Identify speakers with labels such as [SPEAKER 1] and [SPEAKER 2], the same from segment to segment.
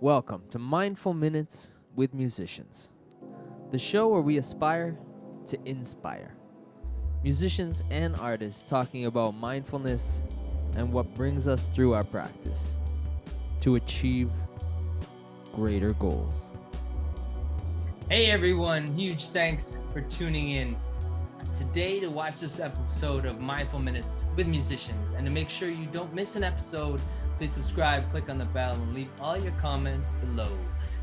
[SPEAKER 1] Welcome to Mindful Minutes with Musicians, the show where we aspire to inspire musicians and artists talking about mindfulness and what brings us through our practice to achieve greater goals.
[SPEAKER 2] Hey everyone, huge thanks for tuning in today to watch this episode of Mindful Minutes with Musicians. And to make sure you don't miss an episode, please subscribe, click on the bell, and leave all your comments below.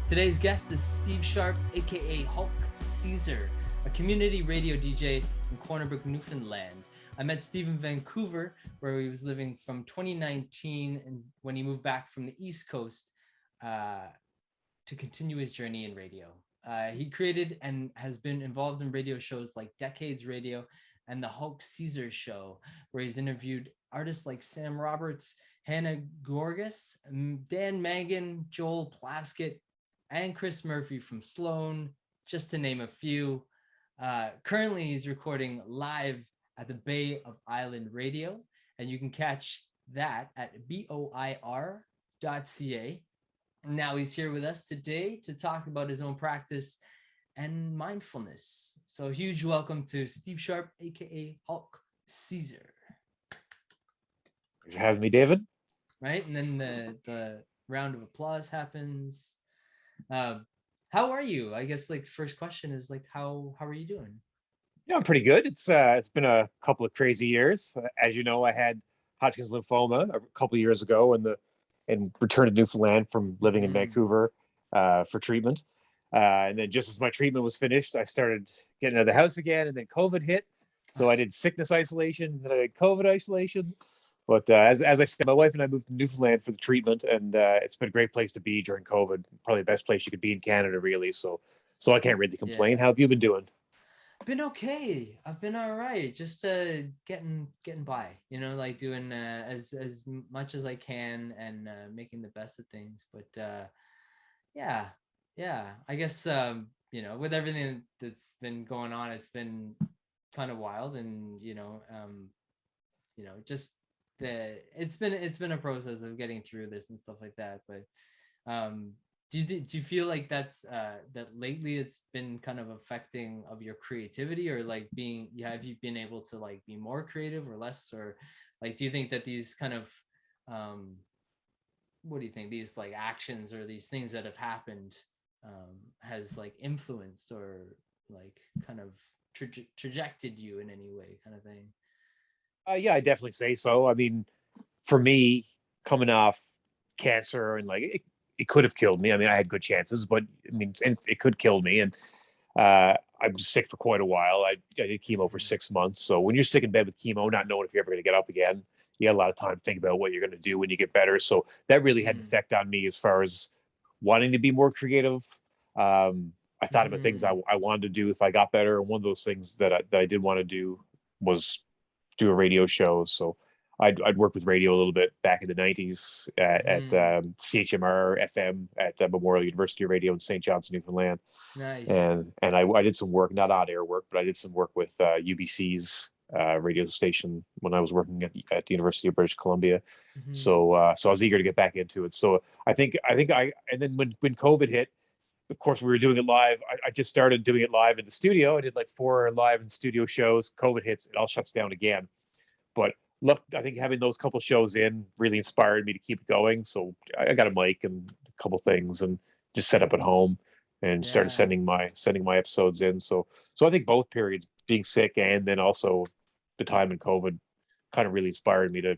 [SPEAKER 2] Today's guest is Steve Sharpe, aka Hulk Ceasar, a community radio DJ in Cornerbrook, Newfoundland. I met Steve in Vancouver, where he was living from 2019 and when he moved back from the East Coast to continue his journey in radio. He created and has been involved in radio shows like Decades Radio and the Hulk Ceasar Show, where he's interviewed artists like Sam Roberts, Hannah Gorgas, Dan Mangan, Joel Plaskett, and Chris Murphy from Sloan, just to name a few. Currently, he's recording live at the Bay of Island Radio, and you can catch that at boir.ca. Now he's here with us today to talk about his own practice and mindfulness. So huge welcome to Steve Sharpe, aka Hulk Ceasar.
[SPEAKER 3] Thanks for having me, David.
[SPEAKER 2] Right, and then the round of applause happens. How are you? I guess like first question is like how are you doing?
[SPEAKER 3] Yeah, I'm pretty good. It's been a couple of crazy years. As you know, I had Hodgkin's lymphoma a couple of years ago, and returned to Newfoundland from living in Vancouver for treatment. And then just as my treatment was finished, I started getting out of the house again, and then COVID hit. So I did sickness isolation, then I did COVID isolation. But as I said, my wife and I moved to Newfoundland for the treatment, and it's been a great place to be during COVID. Probably the best place you could be in Canada, really. So I can't really complain.
[SPEAKER 2] Yeah.
[SPEAKER 3] How have you been doing?
[SPEAKER 2] Been okay. I've been all right. Just getting by. You know, like doing as much as I can and making the best of things. But yeah, I guess you know, with everything that's been going on, it's been kind of wild, and just it's been a process of getting through this and stuff like that. But do you feel like that's that lately it's been kind of affecting of your creativity, or like have you been able to like be more creative or less, or like do you think that these kind of what do you think these like actions or these things that have happened has like influenced or like kind of trajected you in any way, kind of thing?
[SPEAKER 3] Yeah, I definitely say so. I mean, for me, coming off cancer and like it could have killed me. I mean, I had good chances, but I mean, it could kill me. And I was sick for quite a while. I did chemo for 6 months. So when you're sick in bed with chemo, not knowing if you're ever going to get up again, you got a lot of time to think about what you're going to do when you get better. So that really had an effect on me as far as wanting to be more creative. I thought about things I wanted to do if I got better. And one of those things that I did want to do was do a radio show. So I'd worked with radio a little bit back in the 90s at CHMR FM at Memorial University Radio in St. John's, Newfoundland.
[SPEAKER 2] Nice.
[SPEAKER 3] And I did some work, not on air work, but I did some work with UBC's radio station when I was working at the University of British Columbia. So I was eager to get back into it. So and then when COVID hit, of course, we were doing it live. I just started doing it live in the studio. I did like 4 live in studio shows. COVID hits, it all shuts down again. But look, I think having those couple shows in really inspired me to keep it going. So I got a mic and a couple things and just set up at home and started sending my episodes in. So I think both periods, being sick and then also the time in COVID, kind of really inspired me to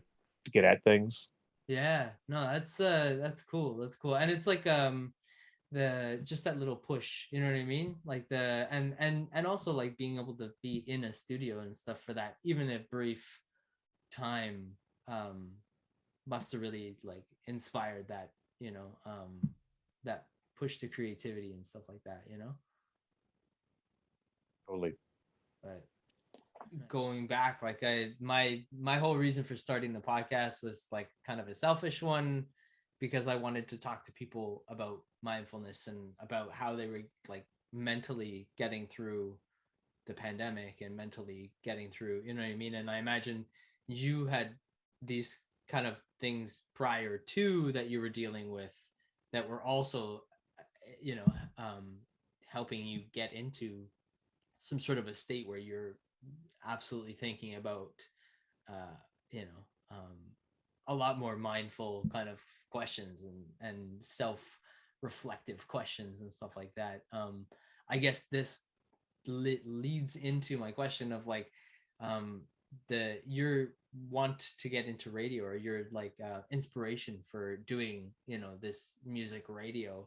[SPEAKER 3] get at things.
[SPEAKER 2] Yeah, no, that's cool. That's cool. And it's like the just that little push, you know what I mean? Like the and also like being able to be in a studio and stuff for that, even a brief time, must have really like inspired that, that push to creativity and stuff like that, you know?
[SPEAKER 3] Totally.
[SPEAKER 2] But going back, like my whole reason for starting the podcast was like kind of a selfish one, because I wanted to talk to people about mindfulness and about how they were like mentally getting through the pandemic and mentally getting through, you know what I mean? And I imagine you had these kind of things prior to that you were dealing with that were also, you know, helping you get into some sort of a state where you're absolutely thinking about, uh, you know, a lot more mindful kind of questions and self reflective questions and stuff like that. I guess this leads into my question of like, um, the your want to get into radio, or your like inspiration for doing, you know, this music radio.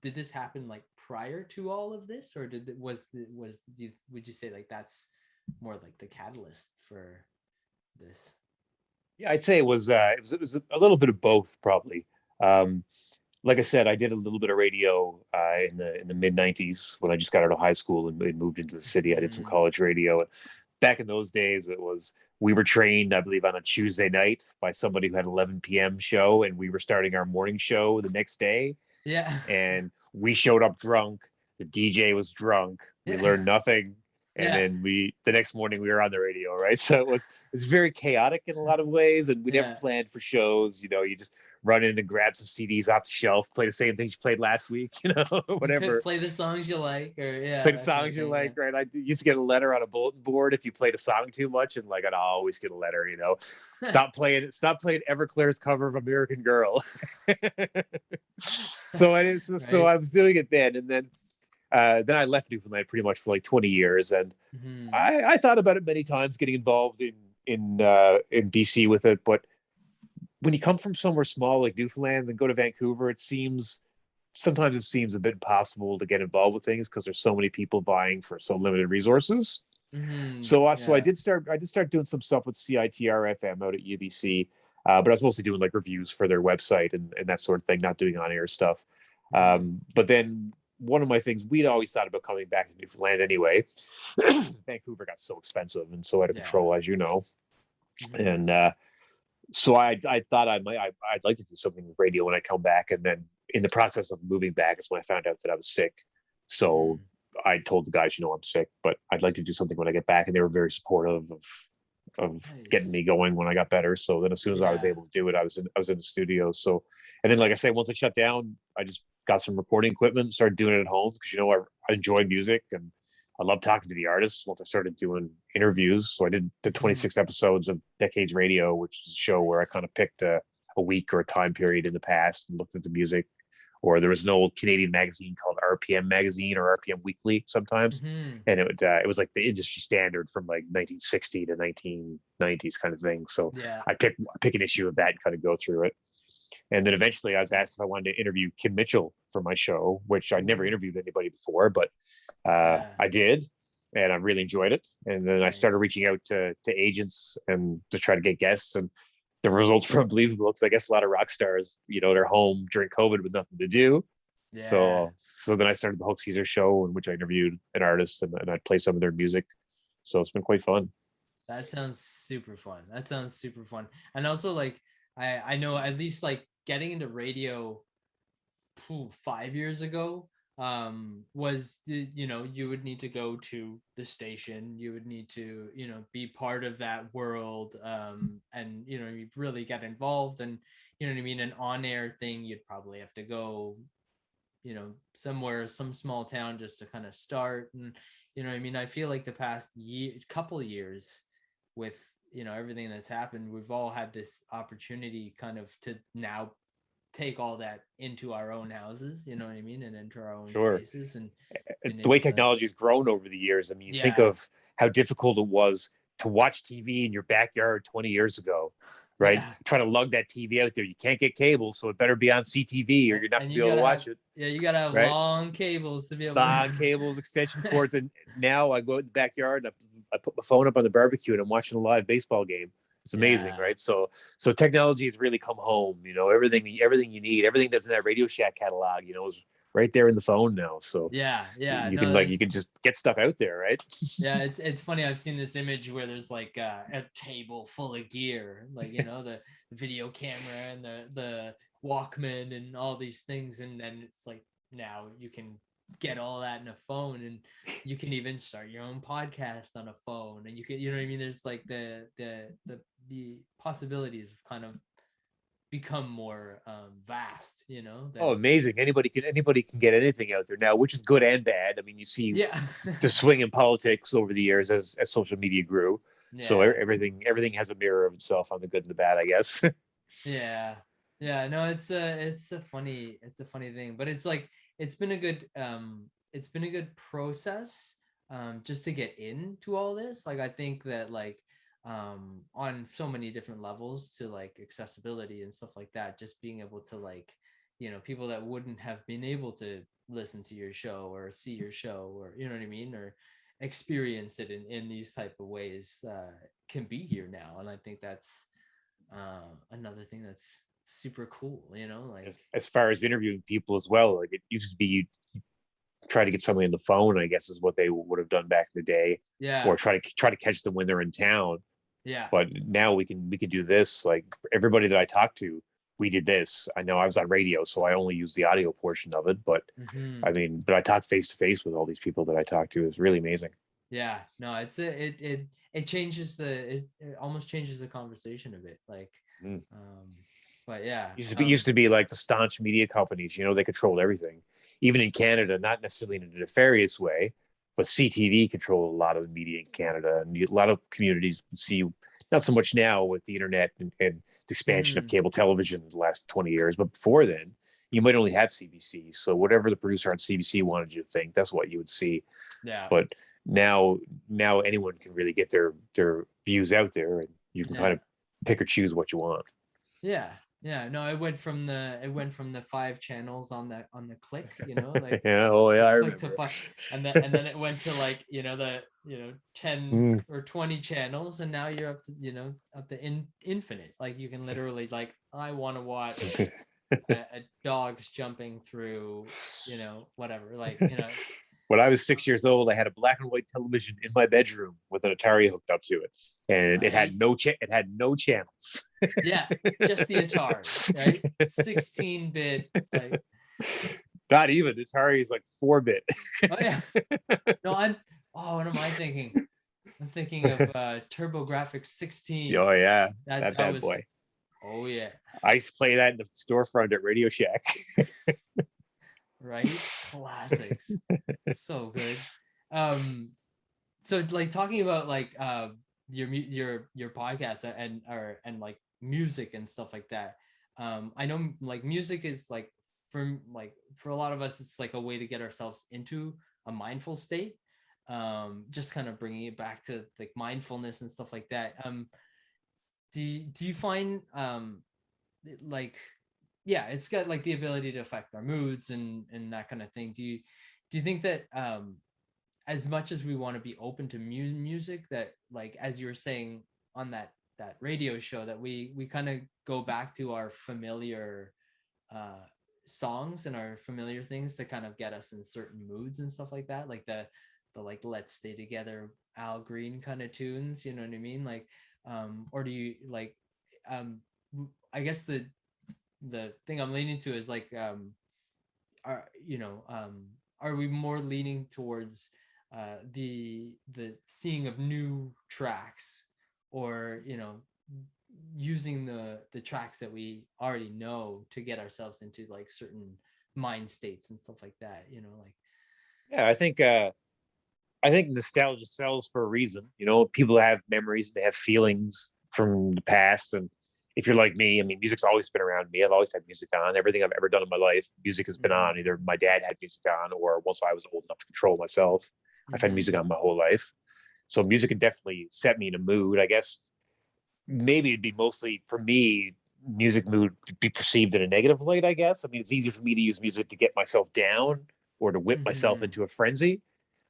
[SPEAKER 2] Did this happen like prior to all of this, or would you say like that's more like the catalyst for this?
[SPEAKER 3] Yeah, I'd say it was a little bit of both probably. Um, like I said, I did a little bit of radio in the mid '90s when I just got out of high school and moved into the city. I did some
[SPEAKER 2] Mm,
[SPEAKER 3] college radio. Back in those days, it was we were trained, I believe, on a Tuesday night by somebody who had 11 p.m. show, and we were starting our morning show the next day.
[SPEAKER 2] yeah.
[SPEAKER 3] And we showed up drunk. The DJ was drunk. We
[SPEAKER 2] Yeah.
[SPEAKER 3] learned nothing, and
[SPEAKER 2] Yeah.
[SPEAKER 3] then we the next morning we were on the radio, right? So it was very chaotic in a lot of ways, and we never
[SPEAKER 2] Yeah.
[SPEAKER 3] planned for shows. You just run in and grab some CDs off the shelf, play the same things you played last week,
[SPEAKER 2] You
[SPEAKER 3] whatever.
[SPEAKER 2] play the songs you like, or yeah,
[SPEAKER 3] Play the
[SPEAKER 2] that kind of
[SPEAKER 3] songs you
[SPEAKER 2] thing.
[SPEAKER 3] like, right? I used to get a letter on a bulletin board if you played a song too much, and like I'd always get a letter.
[SPEAKER 2] Yeah.
[SPEAKER 3] Stop playing Everclear's cover of American Girl. So I didn't, so
[SPEAKER 2] Right.
[SPEAKER 3] I was doing it then, and then I left Newfoundland pretty much for like 20 years, and
[SPEAKER 2] Hmm.
[SPEAKER 3] I thought about it many times getting involved in BC with it, but when you come from somewhere small like Newfoundland and go to Vancouver, sometimes it seems a bit impossible to get involved with things because there's so many people vying for so limited resources.
[SPEAKER 2] Hmm.
[SPEAKER 3] So
[SPEAKER 2] Yeah.
[SPEAKER 3] I did start doing some stuff with CITR FM out at UBC, but I was mostly doing like reviews for their website and that sort of thing, not doing on air stuff.
[SPEAKER 2] Hmm.
[SPEAKER 3] But then one of my things we'd always thought about coming back to Newfoundland anyway. Vancouver got so expensive and so out of
[SPEAKER 2] Yeah.
[SPEAKER 3] control, as you know,
[SPEAKER 2] Hmm.
[SPEAKER 3] and so I thought I'd like to do something with radio when I come back, and then in the process of moving back is when I found out that I was sick. So
[SPEAKER 2] Hmm.
[SPEAKER 3] I told the guys, I'm sick, but I'd like to do something when I get back, and they were very supportive of getting
[SPEAKER 2] Nice.
[SPEAKER 3] me going when I got better. So then as soon as I was
[SPEAKER 2] Yeah.
[SPEAKER 3] able to do it, I was in the studio. So and then like I say, once I shut down, I just got some recording equipment and started doing it at home because I enjoy music and I love talking to the artists. Once I started doing interviews, so I did the
[SPEAKER 2] Hmm.
[SPEAKER 3] 26 episodes of Decades Radio, which is a show where I kind of picked a week or a time period in the past and looked at the music. Or there was an old Canadian magazine called RPM Magazine or RPM Weekly sometimes,
[SPEAKER 2] Hmm.
[SPEAKER 3] and it was like the industry standard from like 1960 to 1990s kind of thing. So
[SPEAKER 2] Yeah.
[SPEAKER 3] I pick an issue of that and kind of go through it. And then eventually I was asked if I wanted to interview Kim Mitchell for my show, which I'd never
[SPEAKER 2] Ooh.
[SPEAKER 3] interviewed anybody before, but
[SPEAKER 2] Yeah.
[SPEAKER 3] I did. And I really enjoyed it. And then I started
[SPEAKER 2] Nice.
[SPEAKER 3] reaching out to agents and to try to get guests. And the results were unbelievable because I guess a lot of rock stars, they're home during COVID with nothing to do.
[SPEAKER 2] Yeah.
[SPEAKER 3] So then I started the Hulk Caesar show in which I interviewed an artist and I'd play some of their music. So it's been quite fun.
[SPEAKER 2] That sounds super fun. That sounds super fun. And also like I know at least like getting into radio 5 years ago, was you would need to go to the station, you would need to be part of that world, and you really get involved, and you know what I mean, an on-air thing you'd probably have to go somewhere, some small town, just to kind of start. And you know what I mean, I feel like the past couple of years, with everything that's happened, we've all had this opportunity kind of to now take all that into our own houses, you know what I mean, and into our own
[SPEAKER 3] Sure.
[SPEAKER 2] spaces, and
[SPEAKER 3] The way
[SPEAKER 2] it's
[SPEAKER 3] technology has grown over the years. I mean, you think
[SPEAKER 2] yeah,
[SPEAKER 3] of how difficult it was to watch TV in your backyard 20 years ago, right?
[SPEAKER 2] yeah.
[SPEAKER 3] Try to lug that TV out there. You can't get cable, so it better be on CTV or you're not going
[SPEAKER 2] And
[SPEAKER 3] to be
[SPEAKER 2] you
[SPEAKER 3] able to
[SPEAKER 2] gotta have,
[SPEAKER 3] watch it,
[SPEAKER 2] yeah, you gotta have
[SPEAKER 3] right?
[SPEAKER 2] long cables to be able to
[SPEAKER 3] Long cables, extension cords. And now I go in the backyard and I put my phone up on the barbecue and I'm watching a live baseball game. It's amazing,
[SPEAKER 2] yeah,
[SPEAKER 3] right? So technology has really come home. Everything you need, everything that's in that Radio Shack catalog, is right there in the phone now. So
[SPEAKER 2] yeah,
[SPEAKER 3] you
[SPEAKER 2] no,
[SPEAKER 3] can you can just get stuff out there, right?
[SPEAKER 2] yeah, it's funny. I've seen this image where there's like a table full of gear, like the video camera and the Walkman and all these things, and then it's like now you can get all that in a phone, and you can even start your own podcast on a phone, and you can, you know what I mean. There's like the possibilities of kind of become more vast, you know,
[SPEAKER 3] Oh,
[SPEAKER 2] than
[SPEAKER 3] amazing! Anybody can get anything out there now, which is good and bad. I mean, you see
[SPEAKER 2] yeah.
[SPEAKER 3] the swing in politics over the years as social media grew. So
[SPEAKER 2] Yeah.
[SPEAKER 3] everything has a mirror of itself on the good and the bad, I guess.
[SPEAKER 2] Yeah. Yeah, no, it's a funny thing, but it's like it's been a good process just to get into all this. Like I think that like on so many different levels to like accessibility and stuff like that, just being able to like, you know, people that wouldn't have been able to listen to your show or see your show, or you know what I mean, or experience it in these type of ways can be here now. And I think that's another thing that's super cool, you know, like
[SPEAKER 3] As far as interviewing people as well, like it used to be you try to get somebody on the phone, I guess is what they would have done back in the day,
[SPEAKER 2] yeah,
[SPEAKER 3] or try to catch them when they're in town.
[SPEAKER 2] yeah,
[SPEAKER 3] But now we can do this. Like everybody that I talked to, we did this. I know I was on radio, so I only use the audio portion of it. But
[SPEAKER 2] hmm,
[SPEAKER 3] I mean, but I talked face to face with all these people that I talked to. It's really amazing.
[SPEAKER 2] yeah, no, it changes it almost changes the conversation a bit, like
[SPEAKER 3] Mm.
[SPEAKER 2] um but yeah,
[SPEAKER 3] Used to be like the staunch media companies. They controlled everything, even in Canada. Not necessarily in a nefarious way, but CTV controlled a lot of the media in Canada, and a lot of communities see. Not so much now with the internet and the expansion of
[SPEAKER 2] mm,
[SPEAKER 3] cable television in the last 20 years, but before then, you might only have CBC. So whatever the producer on CBC wanted you to think, that's what you would see.
[SPEAKER 2] yeah,
[SPEAKER 3] But now anyone can really get their views out there, and you can kind
[SPEAKER 2] yeah,
[SPEAKER 3] of pick or choose what you want.
[SPEAKER 2] yeah, yeah, no, it went from the five channels on the click, you know, like
[SPEAKER 3] Yeah, oh yeah,
[SPEAKER 2] the
[SPEAKER 3] I
[SPEAKER 2] click to
[SPEAKER 3] remember.
[SPEAKER 2] five, and then it went to like, you know, the, you know, 10
[SPEAKER 3] Mm.
[SPEAKER 2] or 20 channels, and now you're up to, you know, up to infinite, like you can literally like, I want to watch a dogs jumping through, you know, whatever, like, you know,
[SPEAKER 3] When I was 6 years old, I had a black and white television in my bedroom with an Atari hooked up to it, and
[SPEAKER 2] right,
[SPEAKER 3] it had no channels.
[SPEAKER 2] yeah, just the Atari, right, 16-bit, like,
[SPEAKER 3] Not even Atari is like 4-bit.
[SPEAKER 2] oh yeah, no, I'm, oh, what am I thinking? I'm thinking of TurboGrafx 16.
[SPEAKER 3] Oh yeah,
[SPEAKER 2] That
[SPEAKER 3] that
[SPEAKER 2] that
[SPEAKER 3] bad
[SPEAKER 2] was,
[SPEAKER 3] boy.
[SPEAKER 2] oh yeah,
[SPEAKER 3] I used to play that in the storefront at Radio Shack.
[SPEAKER 2] right? Classics. So good. Um so like talking about like your podcast and or and like music and stuff like that. I know like music is like for a lot of us it's like a way to get ourselves into a mindful state. Just kind of bringing it back to like mindfulness and stuff like that. Do you find like, yeah, it's got like the ability to affect our moods and that kind of thing. Do you think that as much as we want to be open to music, that like as you were saying on that radio show, that we kind of go back to our familiar uh songs and our familiar things to kind of get us in certain moods and stuff like that, like the like Let's Stay Together Al Green kind of tunes, you know what I mean, like or do you like um I guess the thing I'm leaning to is like are, you know, are we more leaning towards the seeing of new tracks, or you know, using the tracks that we already know to get ourselves into like certain mind states and stuff like that, you know, like
[SPEAKER 3] Yeah, I think nostalgia sells for a reason. People have memories, they have feelings from the past, and if you're like me, I mean, music's always been around me. I've always had music on. Everything I've ever done in my life, music has been
[SPEAKER 2] mm-hmm,
[SPEAKER 3] on. Either my dad had music on, or once I was old enough to control myself, I've had
[SPEAKER 2] mm-hmm,
[SPEAKER 3] music on my whole life. So music can definitely set me in a mood. I guess maybe it'd be mostly for me, music mood to be perceived in a negative light. I guess. I mean, it's easy for me to use music to get myself down or to whip myself
[SPEAKER 2] mm-hmm.
[SPEAKER 3] into a frenzy.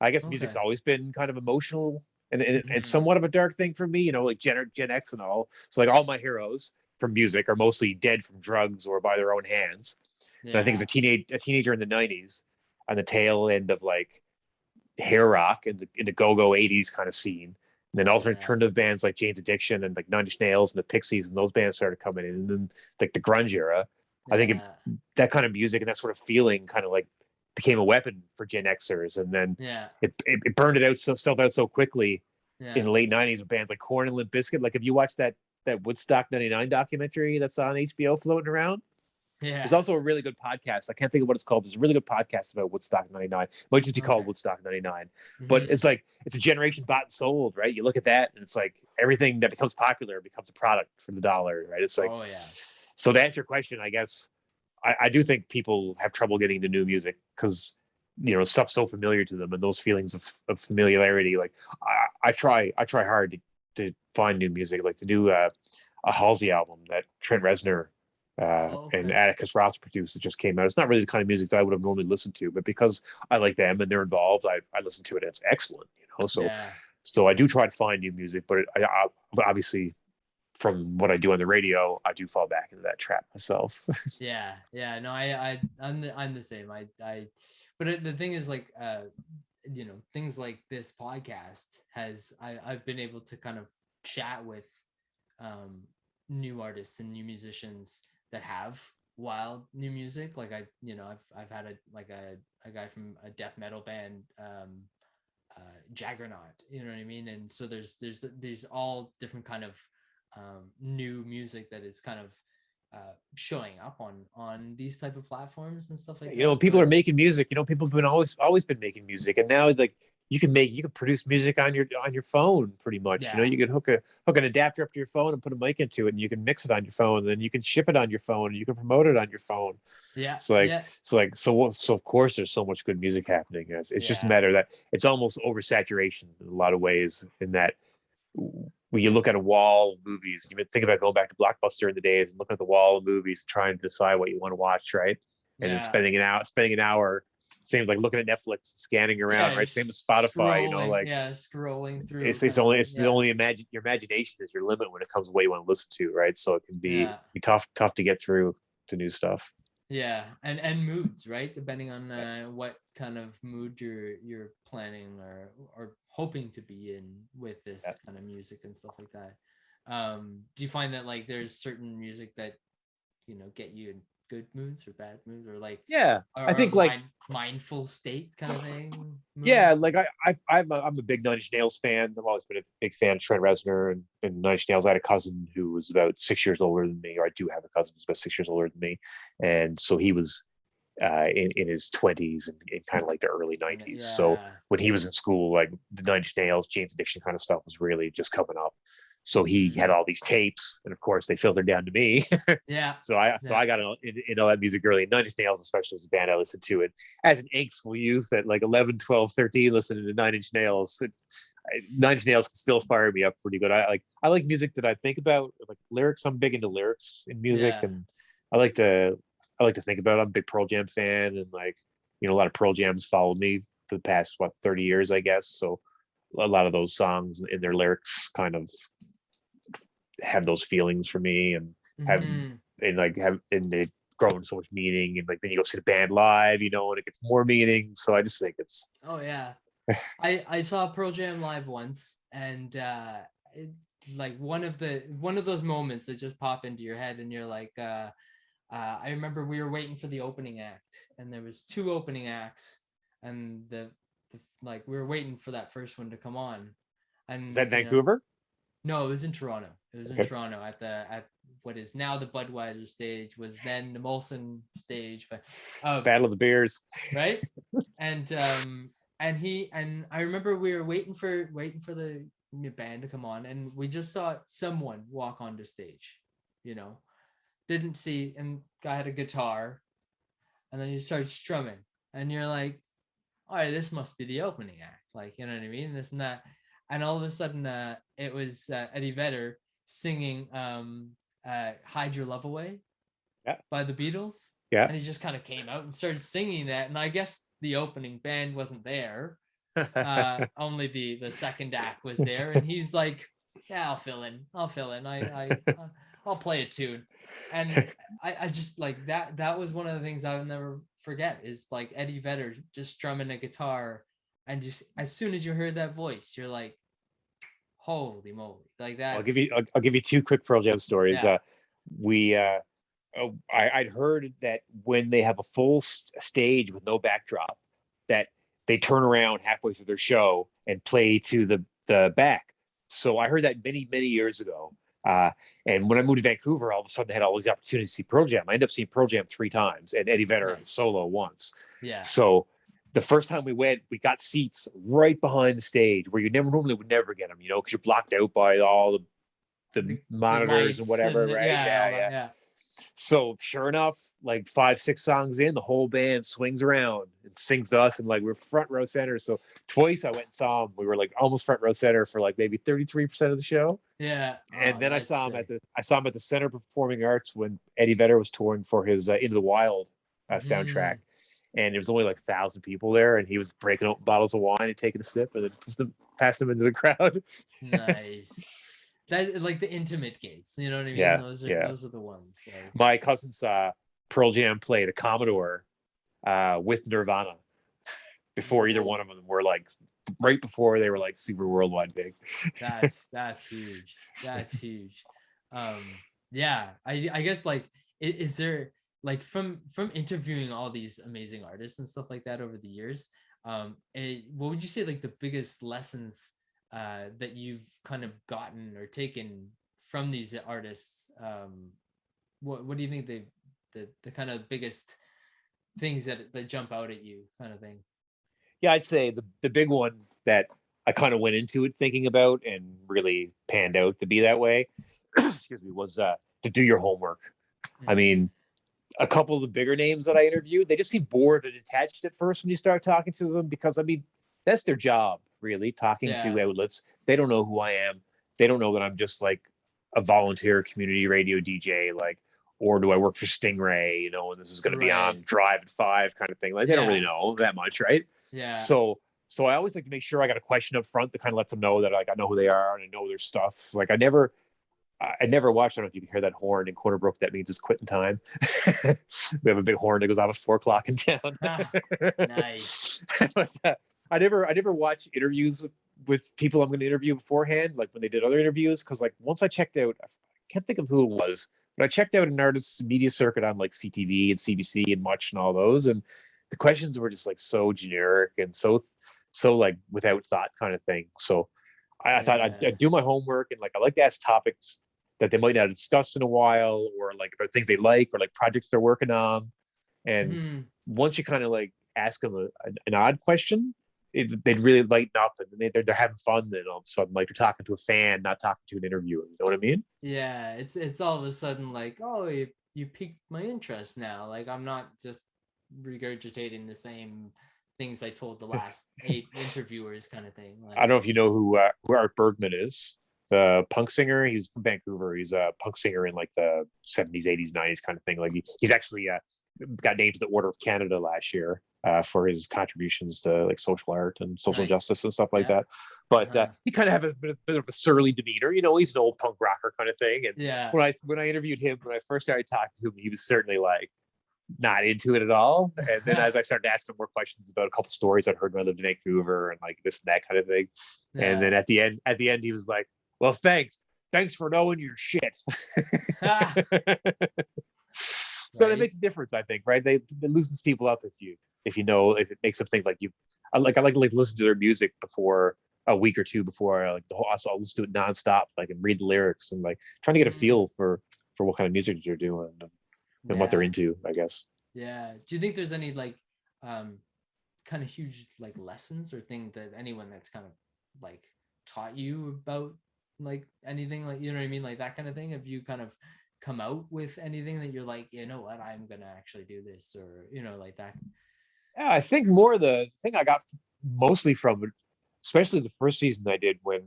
[SPEAKER 3] I guess music's
[SPEAKER 2] Okay,
[SPEAKER 3] always been kind of emotional and
[SPEAKER 2] mm-hmm.
[SPEAKER 3] somewhat of a dark thing for me, like Gen X and all. So like all my heroes from music are mostly dead from drugs or by their own hands. And I think as
[SPEAKER 2] Yeah,
[SPEAKER 3] a teenager in the 90s, on the tail end of like hair rock and the go-go 80s kind of scene. And then
[SPEAKER 2] yeah,
[SPEAKER 3] alternative bands like Jane's Addiction and like Nine Inch Nails and the Pixies and those bands started coming in. And then like the grunge era, I think
[SPEAKER 2] yeah,
[SPEAKER 3] that kind of music and that sort of feeling kind of like became a weapon for Gen Xers. And then
[SPEAKER 2] yeah,
[SPEAKER 3] it burned it out so quickly in
[SPEAKER 2] yeah,
[SPEAKER 3] the late 90s with bands like Korn and Limp Bizkit. Like if you watch that that Woodstock '99 documentary that's on HBO floating around. There's
[SPEAKER 2] Yeah.
[SPEAKER 3] also a really good podcast. I can't think of what it's called. There's a really good podcast about Woodstock '99. It might just be called
[SPEAKER 2] Okay.
[SPEAKER 3] Woodstock '99. But
[SPEAKER 2] Hmm.
[SPEAKER 3] it's like it's a generation bought and sold, right? You look at that, and it's like everything that becomes popular becomes a product for the dollar, right? It's like
[SPEAKER 2] Oh yeah.
[SPEAKER 3] so. To answer your question, I guess I do think people have trouble getting into new music because stuff's so familiar to them, and those feelings of familiarity. Like I try hard to find new music, like to do a Halsey album that Trent Reznor
[SPEAKER 2] Oh,
[SPEAKER 3] and
[SPEAKER 2] okay.
[SPEAKER 3] Atticus Ross produced that just came out. It's not really the kind of music that I would have normally listened to, but because I like them and they're involved, I listen to it. It's excellent,
[SPEAKER 2] Yeah.
[SPEAKER 3] So I do try to find new music, but I obviously from what I do on the radio, I do fall back into that trap myself.
[SPEAKER 2] Yeah. Yeah. No, I'm the same. But the thing is, like, things like this podcast I've been able to kind of chat with um, new artists and new musicians that have wild new music. Like I've had a guy from a death metal band, Jaggernaut. You know what I mean? And so there's all different kind of new music that is kind of showing up on these type of platforms and stuff like that. So
[SPEAKER 3] People are
[SPEAKER 2] it's
[SPEAKER 3] making music. People have been always been making music, and now like you can produce music on your phone pretty much.
[SPEAKER 2] yeah,
[SPEAKER 3] You can hook an adapter up to your phone and put a mic into it, and you can mix it on your phone, and then you can ship it on your phone, and you can promote it on your phone.
[SPEAKER 2] yeah,
[SPEAKER 3] It's like
[SPEAKER 2] yeah,
[SPEAKER 3] so of course there's so much good music happening. It's just a
[SPEAKER 2] yeah,
[SPEAKER 3] matter that it's almost oversaturation in a lot of ways. In that when you look at a wall of movies, you think about going back to Blockbuster in the days and looking at the wall of movies and trying to decide what you want to watch, right? And then
[SPEAKER 2] yeah.
[SPEAKER 3] spending an hour, same like looking at Netflix, scanning around,
[SPEAKER 2] Yeah,
[SPEAKER 3] right? Same as
[SPEAKER 2] just
[SPEAKER 3] Spotify,
[SPEAKER 2] scrolling.
[SPEAKER 3] like
[SPEAKER 2] Yeah, scrolling through
[SPEAKER 3] it's
[SPEAKER 2] kind of.
[SPEAKER 3] it's
[SPEAKER 2] Yeah,
[SPEAKER 3] only imagine your imagination is your limit when it comes to what you want to listen to, right? So it can
[SPEAKER 2] yeah,
[SPEAKER 3] be tough to get through to new stuff.
[SPEAKER 2] yeah, and moods, right? Depending on what kind of mood you're planning or hoping to be in with
[SPEAKER 3] Yeah.
[SPEAKER 2] this kind of music and stuff like that. Do you find that like there's certain music that get you in good moods or bad moods or like
[SPEAKER 3] Yeah, I
[SPEAKER 2] or
[SPEAKER 3] think like
[SPEAKER 2] mindful state kind of thing
[SPEAKER 3] yeah,
[SPEAKER 2] moods?
[SPEAKER 3] like I'm a big Nine Inch Nails fan. I've always been a big fan of Trent Reznor and Nine Inch Nails. I had a cousin who was about 6 years older than me, or I do have a cousin who's about 6 years older than me, and so he was in his 20s and in kind of like the early '90s. So
[SPEAKER 2] Yeah,
[SPEAKER 3] when he was in school, like the Nine Inch Nails, Jane's Addiction kind of stuff was really just coming up. So he
[SPEAKER 2] mm,
[SPEAKER 3] had all these tapes, and of course they filtered down to me.
[SPEAKER 2] yeah,
[SPEAKER 3] So
[SPEAKER 2] yeah,
[SPEAKER 3] I got into all that music early. Nine Inch Nails, especially, was a band I listened to. And as an angsty youth at like 11, 12, 13, listening to Nine Inch Nails, Nine Inch Nails can still fire me up pretty good. I like music that I think about, like lyrics. I'm big into lyrics in music,
[SPEAKER 2] yeah.
[SPEAKER 3] and I like to think about it. I'm a big Pearl Jam fan, and like a lot of Pearl Jams followed me for the past 30 years, I guess. So a lot of those songs and their lyrics kind of have those feelings for me, and have
[SPEAKER 2] Hmm.
[SPEAKER 3] and they've grown so much meaning, and like then you go see the band live, and it gets more meaning. So I just think it's
[SPEAKER 2] Oh yeah. I saw Pearl Jam live once, and like one of those moments that just pop into your head, and you're like, I remember we were waiting for the opening act, and there was two opening acts, and the like we were waiting for that first one to come on,
[SPEAKER 3] is
[SPEAKER 2] and
[SPEAKER 3] that Vancouver?
[SPEAKER 2] no, it was in Toronto. It was in
[SPEAKER 3] Okay.
[SPEAKER 2] Toronto at what is now the Budweiser stage, was then the Molson stage, but
[SPEAKER 3] Battle of the Beers.
[SPEAKER 2] right, and I remember we were waiting for the band to come on, and we just saw someone walk onto stage, you know didn't see, and guy had a guitar, and then he started strumming, and you're like, all right, this must be the opening act, like, you know what I mean, this and that. And all of a sudden it was Eddie Vedder singing Hide Your Love Away
[SPEAKER 3] Yeah,
[SPEAKER 2] by the Beatles,
[SPEAKER 3] yeah.
[SPEAKER 2] and he just kind of came out and started singing that, and I guess the opening band wasn't there, only the second act was there, and he's like, yeah, I'll fill in, I'll play a tune. And I just like that was one of the things I would never forget, is like Eddie Vedder just strumming a guitar, and just as soon as you heard that voice, you're like, holy moly, like that's
[SPEAKER 3] I'll give you two quick Pearl Jam stories.
[SPEAKER 2] yeah,
[SPEAKER 3] We I'd heard that when they have a full stage with no backdrop, that they turn around halfway through their show and play to the back. So I heard that many years ago, And when I moved to Vancouver, all of a sudden I had all these opportunities to see Pearl Jam. I ended up seeing Pearl Jam 3 times and Eddie Vedder solo once.
[SPEAKER 2] Yeah.
[SPEAKER 3] So the first time we went, we got seats right behind the stage where you would never get them, because you're blocked out by all the monitors and whatever, right?
[SPEAKER 2] Yeah.
[SPEAKER 3] So sure enough, like 5-6 songs in, the whole band swings around and sings to us, and like we're front row center. So twice I went and saw them. We were like almost front row center for like maybe 33% of the show.
[SPEAKER 2] Yeah.
[SPEAKER 3] And then I saw him at the Center for Performing Arts when Eddie Vedder was touring for his Into the Wild soundtrack. And there was only like 1,000 people there, and he was breaking open bottles of wine and taking a sip and then passed them into the crowd.
[SPEAKER 2] Nice. That, like the intimate gigs, you know what I mean?
[SPEAKER 3] Yeah,
[SPEAKER 2] those are the ones. Like...
[SPEAKER 3] My cousin's Pearl Jam played a Commodore with Nirvana before either one of them were like right before they were like super worldwide big.
[SPEAKER 2] That's huge. That's huge. Yeah, I guess like is there like from interviewing all these amazing artists and stuff like that over the years, what would you say like the biggest lessons that you've kind of gotten or taken from these artists? What do you think the kind of biggest things that jump out at you kind of thing?
[SPEAKER 3] Yeah, I'd say the big one that I kind of went into it thinking about and really panned out to be that way, excuse me, was to do your homework. I mean, a couple of the bigger names that I interviewed, they just seem bored and detached at first when you start talking to them, because I mean, that's their job, really, talking to outlets. They don't know who I am. They don't know that I'm just like a volunteer community radio DJ, like, or do I work for Stingray, and this is going to be on Drive at 5 kind of thing. Like, they don't really know that much, right?
[SPEAKER 2] Yeah.
[SPEAKER 3] So I always like to make sure I got a question up front that kind of lets them know that like I know who they are and I know their stuff. So, like I never watched. I don't know if you can hear that horn in Corner Brook. That means it's quitting time. We have a big horn that goes off at 4:00 in town.
[SPEAKER 2] Nice.
[SPEAKER 3] But, I never watch interviews with people I'm going to interview beforehand, like when they did other interviews, because like once I checked out, I can't think of who it was, but I checked out an artist's media circuit on like CTV and CBC and Much and all those, and the questions were just like so generic and so like without thought kind of thing. So I thought I'd do my homework, and like I like to ask topics that they might not have discussed in a while, or like about things they like, or like projects they're working on. And once you kind of like ask them an odd question, they'd really lighten up, and they're having fun. Then all of a sudden, like you're talking to a fan, not talking to an interviewer. You know what I mean?
[SPEAKER 2] Yeah, it's all of a sudden like, oh, you piqued my interest now. Like I'm not just regurgitating the same things I told the last 8 interviewers kind of thing. Like,
[SPEAKER 3] I don't know if you know who Art Bergman is, the punk singer. He's from Vancouver. He's a punk singer in like the 70s, 80s, 90s kind of thing. Like he's actually got named to the Order of Canada last year for his contributions to like social art and social justice and stuff like that. But he kind of has a bit of a surly demeanor. He's an old punk rocker kind of thing. And when I interviewed him, when I first started talking to him, he was certainly like not into it at all. And then as I started asking more questions about a couple stories I'd heard when I lived in Vancouver and like this and that kind of thing, and then at the end he was like, "Well, thanks for knowing your shit." So that makes a difference, I think, right? It loosens people up if it makes them think like you. I like to listen to their music before a week or two before I'll listen to it nonstop, like, and read the lyrics and like trying to get a feel for what kind of music they're doing and what they're into, I guess.
[SPEAKER 2] Yeah. Do you think there's any like kind of huge like lessons or thing that anyone that's kind of like taught you about like anything, like, you know what I mean, like that kind of thing? Have you kind of come out with anything that you're like, you know what, I'm gonna actually do this, or like that?
[SPEAKER 3] Yeah, I think more the thing I got mostly from it, especially the first season I did, when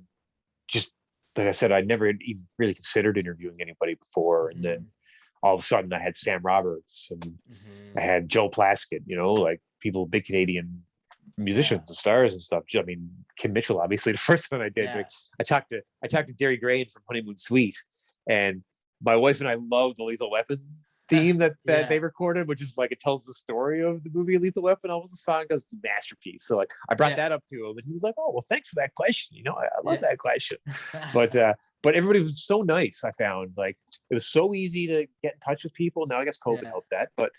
[SPEAKER 3] just like I said, I'd never even really considered interviewing anybody before, and then all of a sudden I had Sam Roberts and I had Joe Plaskett, like people, big Canadian musicians and stars and stuff. I mean, Kim Mitchell, obviously, the first one I did. Like, I talked to Derry Grain from Honeymoon Suite, and my wife and I love the Lethal Weapon theme that they recorded, which is like, it tells the story of the movie Lethal Weapon. Almost the song goes, it's a masterpiece. So like I brought that up to him, and he was like, "Oh, well, thanks for that question. I love that question." But everybody was so nice. I found like it was so easy to get in touch with people. Now I guess COVID helped that, but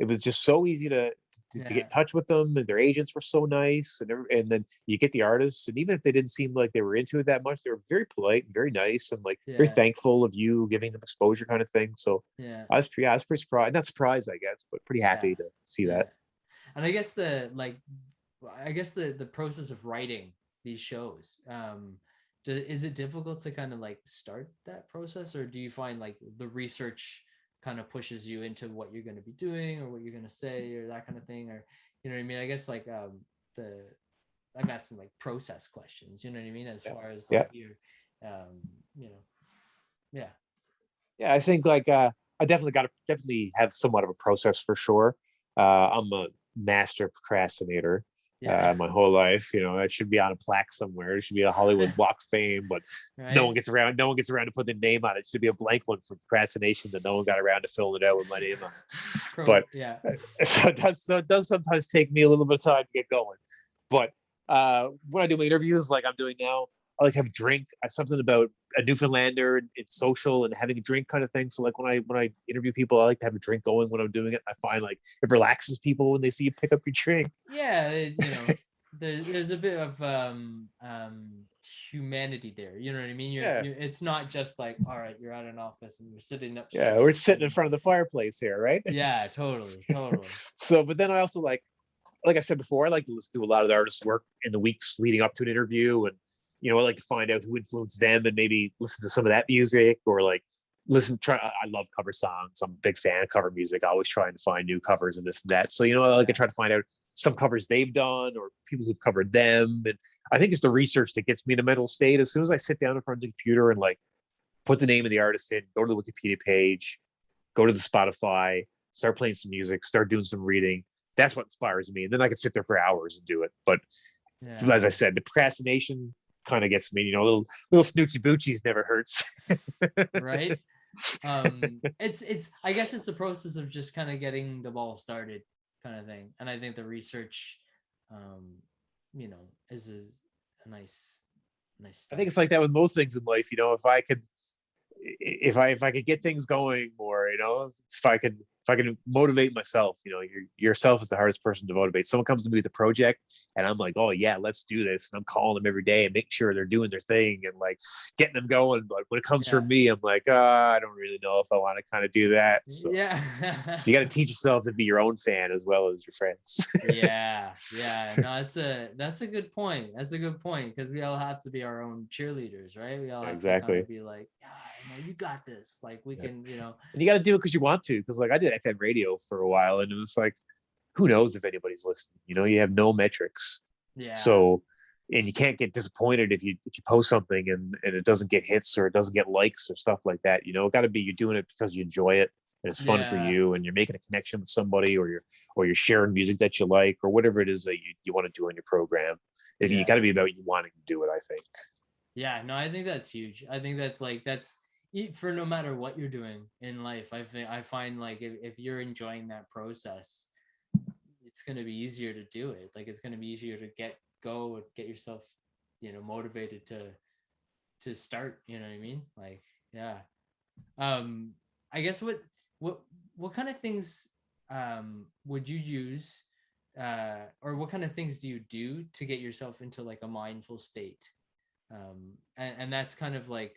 [SPEAKER 3] it was just so easy to to get in touch with them, and their agents were so nice, and then you get the artists, and even if they didn't seem like they were into it that much, they were very polite, very nice, and like very thankful of you giving them exposure, kind of thing. So I was pretty surprised, not surprised, I guess, but pretty happy to see that.
[SPEAKER 2] And I guess the process of writing these shows, is it difficult to kind of like start that process, or do you find like the research kind of pushes you into what you're going to be doing or what you're going to say or that kind of thing, or you know what I mean? I guess like I'm asking like process questions, you know what I mean, as far as like your you know.
[SPEAKER 3] I think like I definitely have somewhat of a process for sure. I'm a master procrastinator. My whole life, you know, it should be on a plaque somewhere. It should be a Hollywood Walk of Fame, but no one gets around to put the name on it. It should be a blank one for procrastination that no one got around to filling it out with my name on it. But so it does sometimes take me a little bit of time to get going. But when I do my interviews like I'm doing now, I like to have a drink. Something about a Newfoundlander and it's social and having a drink kind of thing. So like when I interview people, I like to have a drink going when I'm doing it. I find like it relaxes people when they see you pick up your drink.
[SPEAKER 2] Yeah, you know, there's a bit of humanity there. You know what I mean? It's not just like, all right, you're at an office and you're sitting up.
[SPEAKER 3] Yeah, we're sitting in front of the fireplace here, right?
[SPEAKER 2] Yeah, totally.
[SPEAKER 3] So, but then I also like I said before, I like to listen to a lot of the artists' work in the weeks leading up to an interview, and you know, I like to find out who influenced them and maybe listen to some of that music, or like I love cover songs. I'm a big fan of cover music. I always trying to find new covers and this and that. So, you know, I like to try to find out some covers they've done or people who've covered them. And I think it's the research that gets me in a mental state. As soon as I sit down in front of the computer and like put the name of the artist in, go to the Wikipedia page, go to the Spotify, start playing some music, start doing some reading. That's what inspires me. And then I can sit there for hours and do it. But as I said, the procrastination kind of gets me, you know, little snoochie boochies never hurts.
[SPEAKER 2] Right. It's I guess it's the process of just kind of getting the ball started kind of thing. And I think the research you know, is a nice start.
[SPEAKER 3] I think it's like that with most things in life, you know, if I could get things going more, you know, if I can motivate myself, you know, yourself is the hardest person to motivate. Someone comes to me with a project and I'm like, oh yeah, let's do this. And I'm calling them every day and making sure they're doing their thing and like getting them going. But when it comes from me, I'm like, I don't really know if I want to kind of do that. So, so you got to teach yourself to be your own fan as well as your friends.
[SPEAKER 2] No, that's a good point. That's a good point, because we all have to be our own cheerleaders, right? We all have to kind of be like, you got this. Like we can, you know.
[SPEAKER 3] And you got to do it because you want to. Because like I did FM radio for a while, and it was like, who knows if anybody's listening? You know, you have no metrics.
[SPEAKER 2] Yeah.
[SPEAKER 3] So, and you can't get disappointed if you post something and it doesn't get hits or it doesn't get likes or stuff like that. You know, it got to be you're doing it because you enjoy it and it's fun for you, and you're making a connection with somebody, or you're sharing music that you like, or whatever it is that you want to do on your program. You got to be about you wanting to do it, I think.
[SPEAKER 2] Yeah, no, I think that's huge. I think that's for no matter what you're doing in life. I find like if you're enjoying that process, it's going to be easier to do it. Like it's going to be easier to get yourself, you know, motivated to start, you know what I mean? Like, yeah. I guess what kind of things would you use or what kind of things do you do to get yourself into like a mindful state? And that's kind of like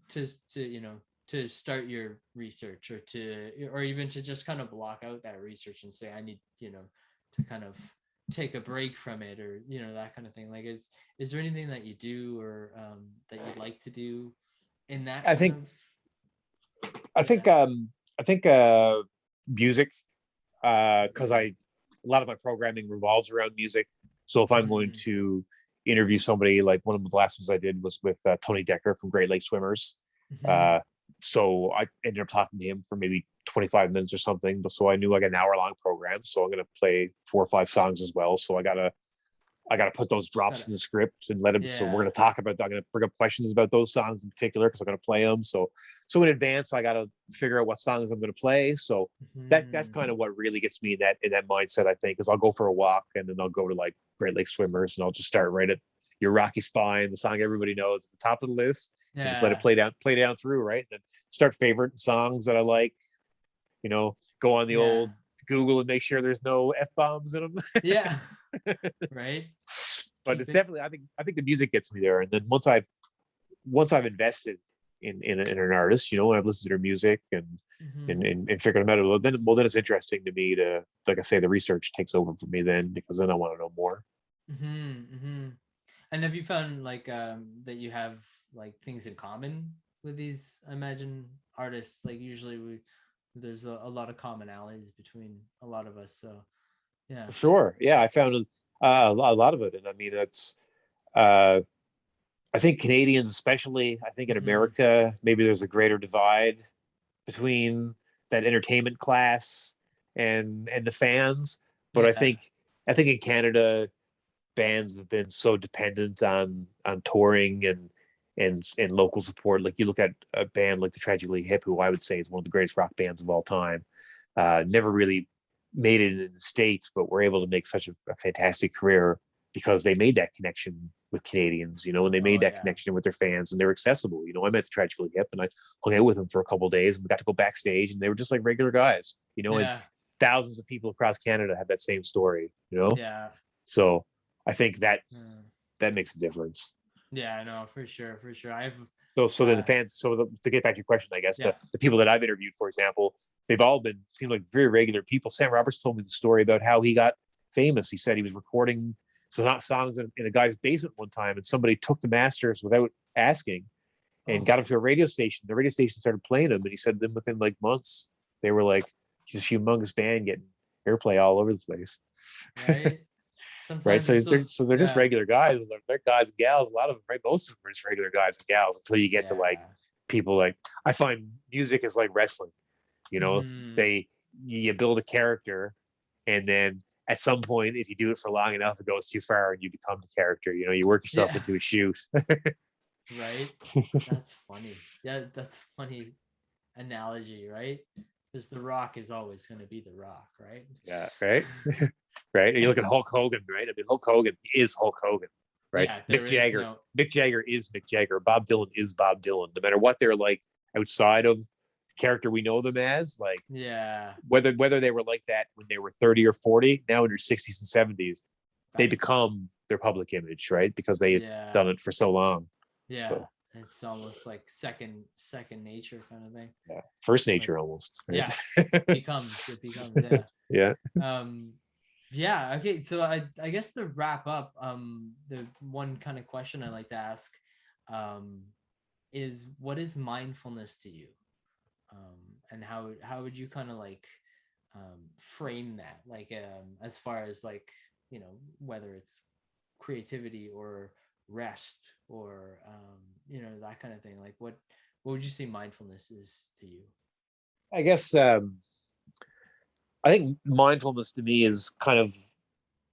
[SPEAKER 2] to you know, to start your research, or even to just kind of block out that research and say I need, you know, to kind of take a break from it, or you know, that kind of thing. Like is there anything that you do or that you'd like to do in that? I think
[SPEAKER 3] music, because a lot of my programming revolves around music. So if I'm going to interview somebody, like one of the last ones I did was with Tony Decker from Great Lake Swimmers. So I ended up talking to him for maybe 25 minutes or something. But so I knew like an hour-long program. So I'm going to play 4 or 5 songs as well. So I gotta put those drops in the script and let him. So we're going to talk about. I'm going to bring up questions about those songs in particular because I'm going to play them. So in advance, I got to figure out what songs I'm going to play. So that's kind of what really gets me in that mindset. I think is I'll go for a walk and then I'll go to like Great Lake Swimmers and I'll just start right at Your Rocky Spine, the song everybody knows at the top of the list. And just let it play down through, right? And then start favorite songs that I like. You know, go on the old Google and make sure there's no F-bombs in them.
[SPEAKER 2] Yeah. Right.
[SPEAKER 3] But it's
[SPEAKER 2] Keep it.
[SPEAKER 3] definitely, I think the music gets me there. And then once I've invested in an artist, when I've listened to their music and
[SPEAKER 2] Mm-hmm.
[SPEAKER 3] and and, and figured them out, well then it's interesting to me to, like I say, the research takes over for me then, because then I want to know more.
[SPEAKER 2] Mm-hmm. Mm-hmm. And have you found like that you have like things in common with these, I imagine, artists? Like usually there's a lot of commonalities between a lot of us. So yeah.
[SPEAKER 3] For sure, yeah, I found a lot of it, and I mean uh, I think Canadians, especially, I think in
[SPEAKER 2] Mm-hmm.
[SPEAKER 3] America, maybe there's a greater divide between that entertainment class and the fans. But I
[SPEAKER 2] Yeah.
[SPEAKER 3] think I think in Canada, bands have been so dependent on touring and local support. Like you look at a band like the Tragically Hip, who I would say is one of the greatest rock bands of all time. Never really made it in the States, but were able to make such a fantastic career because they made that connection with Canadians, and they made
[SPEAKER 2] Oh
[SPEAKER 3] that
[SPEAKER 2] yeah.
[SPEAKER 3] connection with their fans, and they're accessible. I met the Tragically Hip, and I hung out with them for a couple of days, and we got to go backstage, and they were just like regular guys, and
[SPEAKER 2] Yeah.
[SPEAKER 3] thousands of people across Canada have that same story.
[SPEAKER 2] Yeah.
[SPEAKER 3] So I think that
[SPEAKER 2] Mm.
[SPEAKER 3] that makes a difference.
[SPEAKER 2] Yeah, no, for sure, for sure. I've
[SPEAKER 3] So then the
[SPEAKER 2] uh
[SPEAKER 3] fans. To get back to your question, I guess
[SPEAKER 2] yeah.
[SPEAKER 3] the people that I've interviewed, for example, they've all been seem like very regular people. Sam Roberts told me the story about how he got famous. He said he was recording songs in a guy's basement one time, and somebody took the masters without asking and
[SPEAKER 2] Oh,
[SPEAKER 3] got him to a radio station. The radio station started playing them, and he said then within like months they were like this humongous band getting airplay all over the place.
[SPEAKER 2] right.
[SPEAKER 3] Right?
[SPEAKER 2] Sometimes
[SPEAKER 3] So
[SPEAKER 2] it's
[SPEAKER 3] they're
[SPEAKER 2] those,
[SPEAKER 3] so they're just
[SPEAKER 2] yeah.
[SPEAKER 3] regular guys. They're guys and gals. A lot of them, right? Most of them are just regular guys and gals until you get to like
[SPEAKER 2] Yeah.
[SPEAKER 3] people like I find music is like wrestling. You know,
[SPEAKER 2] Mm-hmm.
[SPEAKER 3] they you build a character, and then at some point, if you do it for long enough, it goes too far and you become the character. You work yourself
[SPEAKER 2] Yeah.
[SPEAKER 3] into a shoot.
[SPEAKER 2] Right. That's funny. Yeah, that's funny analogy, right? Because The Rock is always going to be The Rock, right?
[SPEAKER 3] Yeah, right. Right. And you look at Hulk Hogan, right? I mean, Hulk Hogan is Hulk Hogan, right?
[SPEAKER 2] Yeah,
[SPEAKER 3] Mick
[SPEAKER 2] there is
[SPEAKER 3] Jagger,
[SPEAKER 2] no.
[SPEAKER 3] Mick Jagger is Mick Jagger. Bob Dylan is Bob Dylan. No matter what they're like outside of the character we know them as, like
[SPEAKER 2] Yeah,
[SPEAKER 3] whether they were like that when they were 30 or 40, now in their 60s and 70s, they
[SPEAKER 2] that's
[SPEAKER 3] become their public image, right? Because they had
[SPEAKER 2] yeah,
[SPEAKER 3] done it for so long.
[SPEAKER 2] yeah.
[SPEAKER 3] So
[SPEAKER 2] It's almost like second nature kind of thing.
[SPEAKER 3] yeah, first
[SPEAKER 2] Like
[SPEAKER 3] nature almost, right?
[SPEAKER 2] yeah, it becomes yeah.
[SPEAKER 3] Yeah.
[SPEAKER 2] Um yeah, okay. So I guess to wrap up, the one kind of question I like to ask um is what is mindfulness to you? And how would you kind of like frame that, like as far as like whether it's creativity or rest or that kind of thing, like what would you say mindfulness is to you?
[SPEAKER 3] I guess I think mindfulness to me is kind of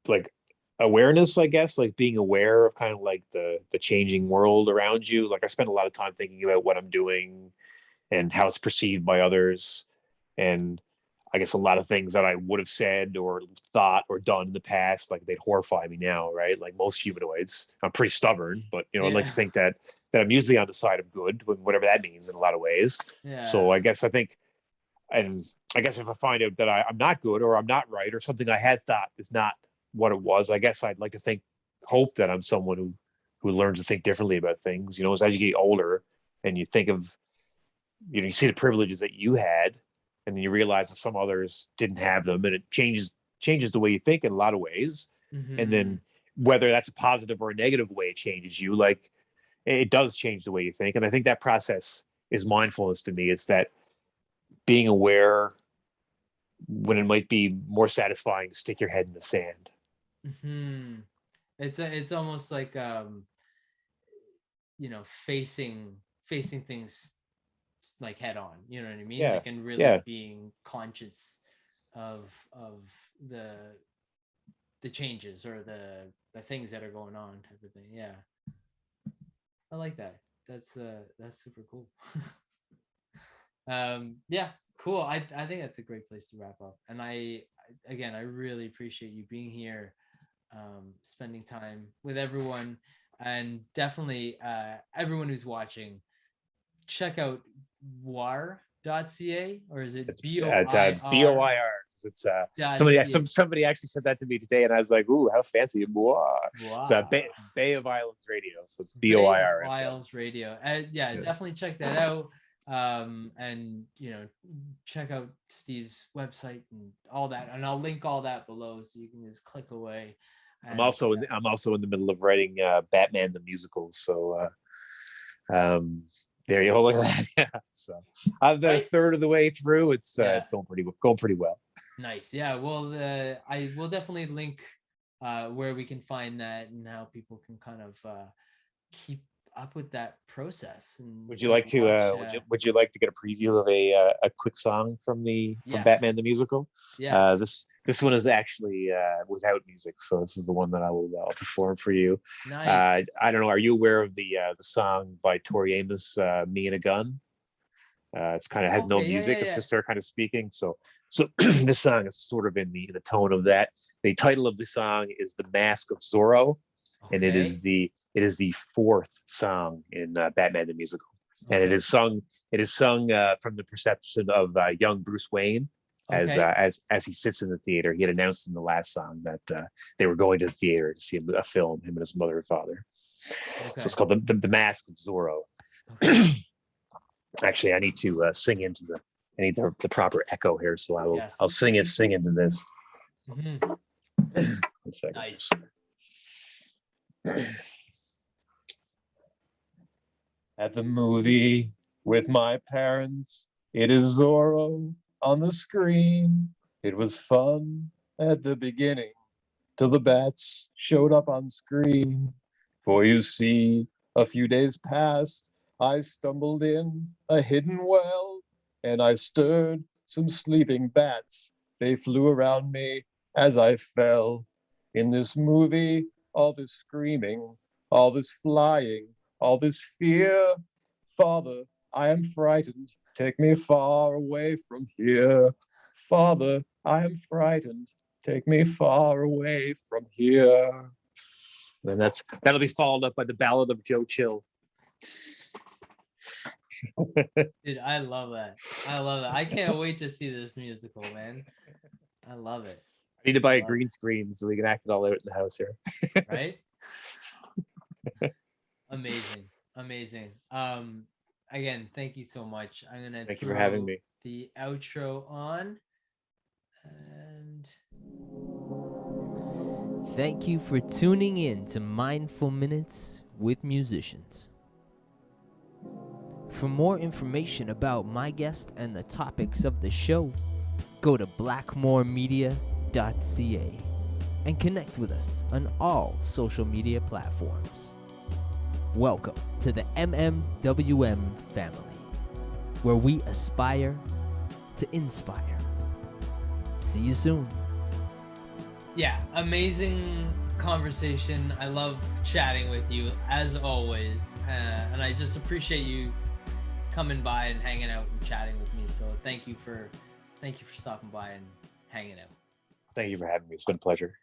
[SPEAKER 3] like awareness, I guess, like being aware of kind of like the changing world around you. Like I spend a lot of time thinking about what I'm doing and how it's perceived by others. And I guess a lot of things that I would have said or thought or done in the past, like they'd horrify me now, right? Like most humanoids. I'm pretty stubborn, but I'd like
[SPEAKER 2] Yeah.
[SPEAKER 3] to think that I'm usually on the side of good, whatever that means in a lot of ways. So
[SPEAKER 2] Yeah.
[SPEAKER 3] I guess if I find out that I'm not good or I'm not right or something I had thought is not what it was, I guess I'd like to hope that I'm someone who learns to think differently about things. As you get older and you think of, you see the privileges that you had, and then you realize that some others didn't have them, and it changes the way you think in a lot of ways. And
[SPEAKER 2] Mm-hmm.
[SPEAKER 3] then whether that's a positive or a negative way it changes you, like it does change the way you think. And I think that process is mindfulness to me. It's that being aware when it might be more satisfying to stick your head in the sand.
[SPEAKER 2] Mm-hmm. It's almost like facing things like head on, you know what I mean,
[SPEAKER 3] Yeah,
[SPEAKER 2] like, and really
[SPEAKER 3] yeah,
[SPEAKER 2] being conscious of the the changes or the things that are going on, type of thing. Yeah, I like that. That's super cool. Yeah, cool. I think that's a great place to wrap up, and again, I really appreciate you being here, spending time with everyone, and definitely everyone who's watching, check out boir.ca, or is it
[SPEAKER 3] it's
[SPEAKER 2] boir?
[SPEAKER 3] BOIR. It's
[SPEAKER 2] That's
[SPEAKER 3] somebody actually said that to me today, and I was like, "Ooh, how fancy!" Wow. It's
[SPEAKER 2] wow.
[SPEAKER 3] Bay of Islands Radio, so it's
[SPEAKER 2] Bay of
[SPEAKER 3] BOIRS.
[SPEAKER 2] Isles Radio. Yeah, definitely check that out. And check out Steve's website and all that, and I'll link all that below so you can just click away.
[SPEAKER 3] I'm also in the middle of writing Batman the musical, so there you go. Look at that. Yeah, so I'm about a third of the way through. It's going pretty well.
[SPEAKER 2] Nice. Yeah. Well, I will definitely link where we can find that and how people can kind of keep up with that process. And
[SPEAKER 3] would you like to would you like to get a preview of a quick song from Batman the musical?
[SPEAKER 2] Yes.
[SPEAKER 3] This one is actually without music, so this is the one that I'll perform for you.
[SPEAKER 2] Nice.
[SPEAKER 3] I don't know. Are you aware of the song by Tori Amos, "Me and a Gun"? It's kind of has no music. It's just her kind of speaking. So this song is sort of in the tone of that. The title of the song is "The Mask of Zorro," and it is the fourth song in Batman the Musical, and it is sung from the perception of young Bruce Wayne as he sits in the theater. He had announced in the last song that they were going to the theater to see a film, him and his mother and father. So it's called the Mask of Zorro. Actually, I need to sing into the proper echo here, so I'll sing into this.
[SPEAKER 2] Mm-hmm.
[SPEAKER 3] 1 second.
[SPEAKER 2] Nice.
[SPEAKER 3] At the movie with my parents, it is Zorro on the screen. It was fun at the beginning till the bats showed up on screen. For you see, a few days past, I stumbled in a hidden well, and I stirred some sleeping bats. They flew around me as I fell. In this movie, all this screaming, all this flying, all this fear. Father, I am frightened. Take me far away from here. Father, I am frightened. Take me far away from here. And that'll be followed up by the Ballad of Joe Chill.
[SPEAKER 2] Dude, I love that. I can't wait to see this musical, man. I love it.
[SPEAKER 3] I need to buy a green screen so we can act it all out in the house here.
[SPEAKER 2] Right? Amazing. Again, thank you so much. I'm gonna
[SPEAKER 3] thank you for having me.
[SPEAKER 2] The outro on, and
[SPEAKER 1] thank you for tuning in to Mindful Minutes with Musicians. For more information about my guest and the topics of the show, go to blackmoremedia.ca and connect with us on all social media platforms. Welcome to the MMWM family, where we aspire to inspire. See you soon.
[SPEAKER 2] Yeah, amazing conversation. I love chatting with you as always, and I just appreciate you coming by and hanging out and chatting with me. So thank you for stopping by and hanging out.
[SPEAKER 3] Thank you for having me. It's been a pleasure.